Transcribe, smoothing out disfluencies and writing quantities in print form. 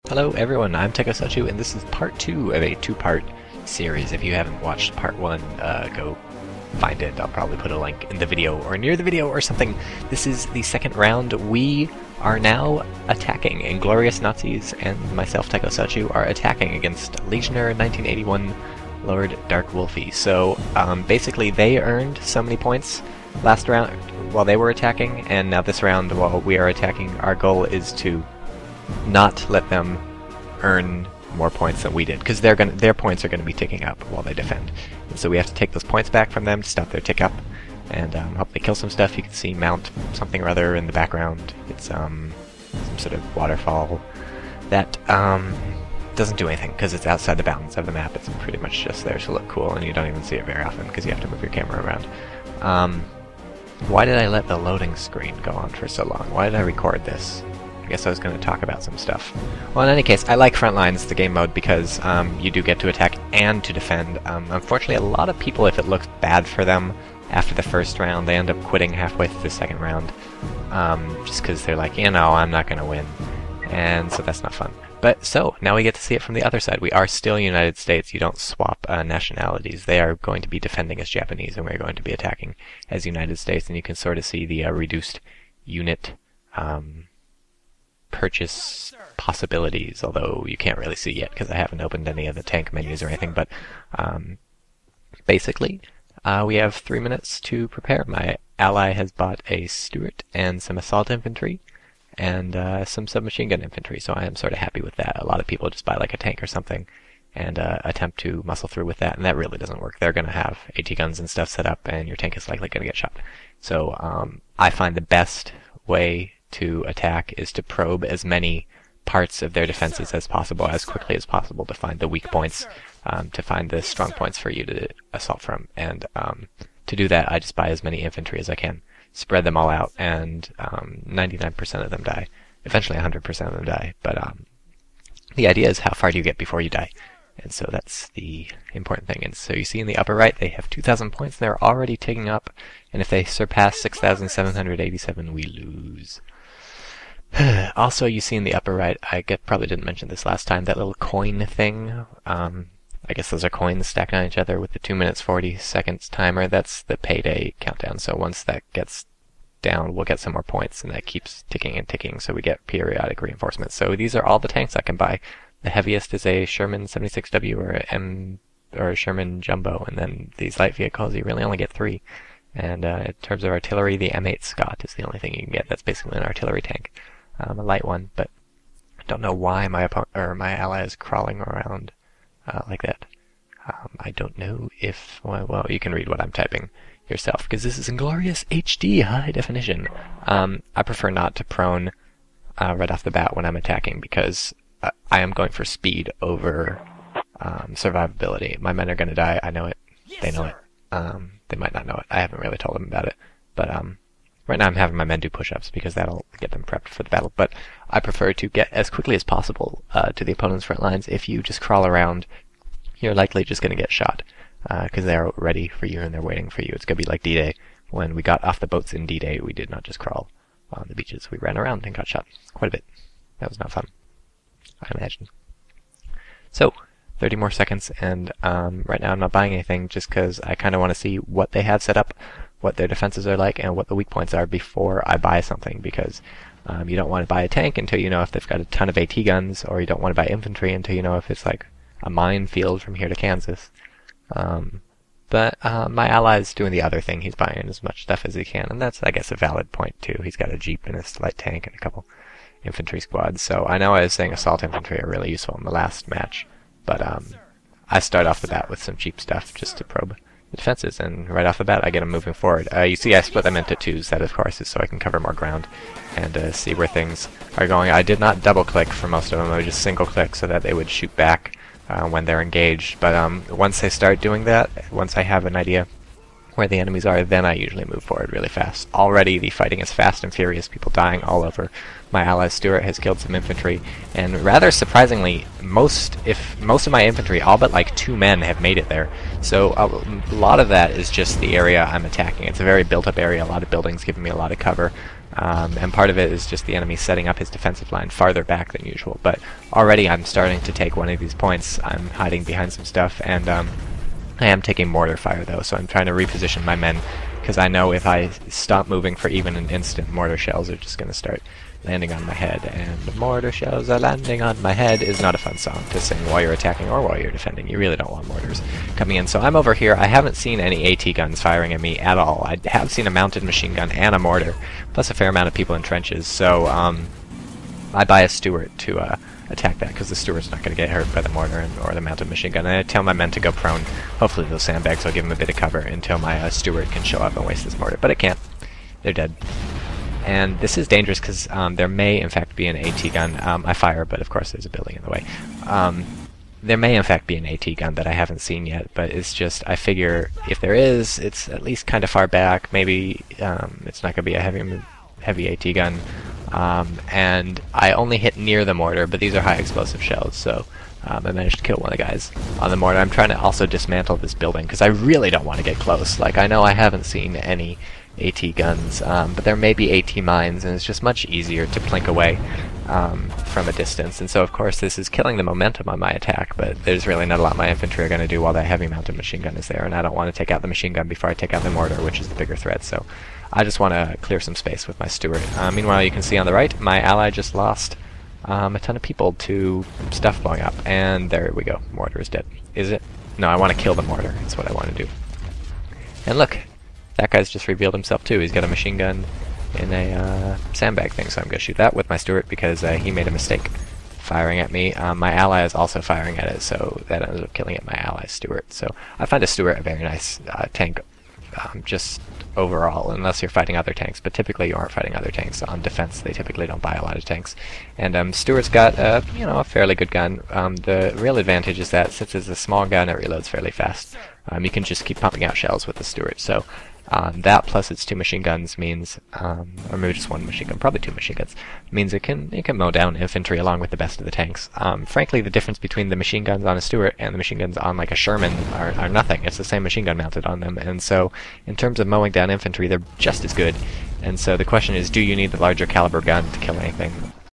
Hello everyone, I'm TychoCelchuuu, and this is part 2 of a two-part series. If you haven't watched part 1, go find it. I'll probably put a link in the video or near the video or something. This is the second round. We are now attacking. Inglorious Nazis and myself, TychoCelchuuu, are attacking against Legionnaire 1981 Lord Dark Wolfie. So basically they earned so many points last round while they were attacking, and now this round while we are attacking, our goal is to not let them earn more points than we did, because their points are going to be ticking up while they defend. And so we have to take those points back from them to stop their tick up, and hopefully kill some stuff. You can see mount something or other in the background. It's some sort of waterfall that doesn't do anything because it's outside the bounds of the map. It's pretty much just there to look cool, and you don't even see it very often because you have to move your camera around. Why did I let the loading screen go on for so long? Why did I record this? I guess I was going to talk about some stuff. Well, in any case, I like Frontlines, the game mode, because you do get to attack and to defend. Unfortunately, a lot of people, if it looks bad for them after the first round, they end up quitting halfway through the second round, just because they're like, you know, I'm not going to win. And so that's not fun. But so, now we get to see it from the other side. We are still United States. You don't swap nationalities. They are going to be defending as Japanese, and we're going to be attacking as United States, and you can sort of see the reduced unit purchase possibilities, although you can't really see yet because I haven't opened any of the tank menus or anything. But basically, we have 3 minutes to prepare. My ally has bought a Stuart and some assault infantry and some submachine gun infantry, so I am sort of happy with that. A lot of people just buy like a tank or something and attempt to muscle through with that, and that really doesn't work. They're going to have AT guns and stuff set up, and your tank is likely going to get shot. So I find the best way to attack is to probe as many parts of their defenses as possible, as quickly as possible, to find the weak points, to find the strong points for you to assault from. And to do that, I just buy as many infantry as I can, spread them all out, and 99% of them die. Eventually 100% of them die, but the idea is how far do you get before you die? And so that's the important thing. And so you see in the upper right, they have 2,000 points. They're already ticking up, and if they surpass 6,787, we lose. Also, you see in the upper right, probably didn't mention this last time, that little coin thing. I guess those are coins stacked on each other with the 2 minutes 40 seconds timer. That's the payday countdown. So once that gets down, we'll get some more points, and that keeps ticking and ticking, so we get periodic reinforcements. So these are all the tanks I can buy. The heaviest is a Sherman 76W or a Sherman Jumbo, and then these light vehicles, you really only get 3. And in terms of artillery, the M8 Scott is the only thing you can get. That's basically an artillery tank. A light one, but I don't know why my ally is crawling around like that. I don't know if... Well, you can read what I'm typing yourself, because this is Inglorious HD high definition. I prefer not to prone right off the bat when I'm attacking, because I am going for speed over survivability. My men are going to die. I know it. They know it. They might not know it. I haven't really told them about it. But right now I'm having my men do push-ups because that'll get them prepped for the battle. But I prefer to get as quickly as possible to the opponent's front lines. If you just crawl around, you're likely just going to get shot because they're ready for you and they're waiting for you. It's going to be like D-Day. When we got off the boats in D-Day, we did not just crawl on the beaches. We ran around and got shot quite a bit. That was not fun, I imagine. So, 30 more seconds, and right now I'm not buying anything just because I kind of want to see what they have set up, what their defenses are like, and what the weak points are before I buy something, because you don't want to buy a tank until you know if they've got a ton of AT guns, or you don't want to buy infantry until you know if it's like a minefield from here to Kansas. But my ally's doing the other thing. He's buying as much stuff as he can, and that's, I guess, a valid point too. He's got a jeep and a light tank and a couple infantry squads, so I know I was saying assault infantry are really useful in the last match, but I start off the bat with some cheap stuff just to probe the defenses, and right off the bat I get them moving forward. You see I split them into twos. That of course is so I can cover more ground and see where things are going. I did not double click for most of them. I would just single click so that they would shoot back when they're engaged, but once they start doing that, once I have an idea where the enemies are, then I usually move forward really fast. Already the fighting is fast and furious, people dying all over. My ally Stuart has killed some infantry, and rather surprisingly, most of my infantry, all but like 2 men, have made it there. So a lot of that is just the area I'm attacking. It's a very built up area, a lot of buildings giving me a lot of cover. And part of it is just the enemy setting up his defensive line farther back than usual. But already I'm starting to take one of these points. I'm hiding behind some stuff, and I am taking mortar fire though, so I'm trying to reposition my men, because I know if I stop moving for even an instant, mortar shells are just going to start landing on my head, and mortar shells are landing on my head is not a fun song to sing while you're attacking or while you're defending. You really don't want mortars coming in. So I'm over here. I haven't seen any AT guns firing at me at all. I have seen a mounted machine gun and a mortar, plus a fair amount of people in trenches. So I buy a Stuart to attack that, because the Stuart's not going to get hurt by the mortar or the mounted machine gun. And I tell my men to go prone. Hopefully those sandbags will give them a bit of cover until my Stuart can show up and waste this mortar. But it can't. They're dead. And this is dangerous because there may in fact be an AT gun. I fire, but of course there's a building in the way. There may in fact be an AT gun that I haven't seen yet, but it's just, I figure if there is, it's at least kind of far back. Maybe it's not going to be a heavy AT gun. And I only hit near the mortar, but these are high explosive shells, so I managed to kill one of the guys on the mortar. I'm trying to also dismantle this building because I really don't want to get close. Like, I know I haven't seen any AT guns, but there may be AT mines, and it's just much easier to plink away from a distance. And so of course this is killing the momentum on my attack, but there's really not a lot my infantry are going to do while that heavy mounted machine gun is there, and I don't want to take out the machine gun before I take out the mortar, which is the bigger threat. So I just want to clear some space with my Stuart. Meanwhile, you can see on the right, my ally just lost a ton of people to stuff blowing up, and there we go. Mortar is dead. Is it? No, I want to kill the mortar. That's what I want to do. And look, that guy's just revealed himself too. He's got a machine gun in a sandbag thing, so I'm going to shoot that with my Stuart because he made a mistake firing at me. My ally is also firing at it, so that ended up killing it, my ally's Stuart. So I find a Stuart a very nice tank, just overall, unless you're fighting other tanks, but typically you aren't fighting other tanks. On defense, they typically don't buy a lot of tanks. And Stuart's got a fairly good gun. The real advantage is that since it's a small gun, it reloads fairly fast. You can just keep pumping out shells with the Stuart. So that plus its 2 machine guns means, or maybe just 1 machine gun, probably 2 machine guns, means it can mow down infantry along with the best of the tanks. Frankly, the difference between the machine guns on a Stuart and the machine guns on like a Sherman are nothing. It's the same machine gun mounted on them, and so in terms of mowing down infantry, they're just as good. And so the question is, do you need the larger caliber gun to kill anything?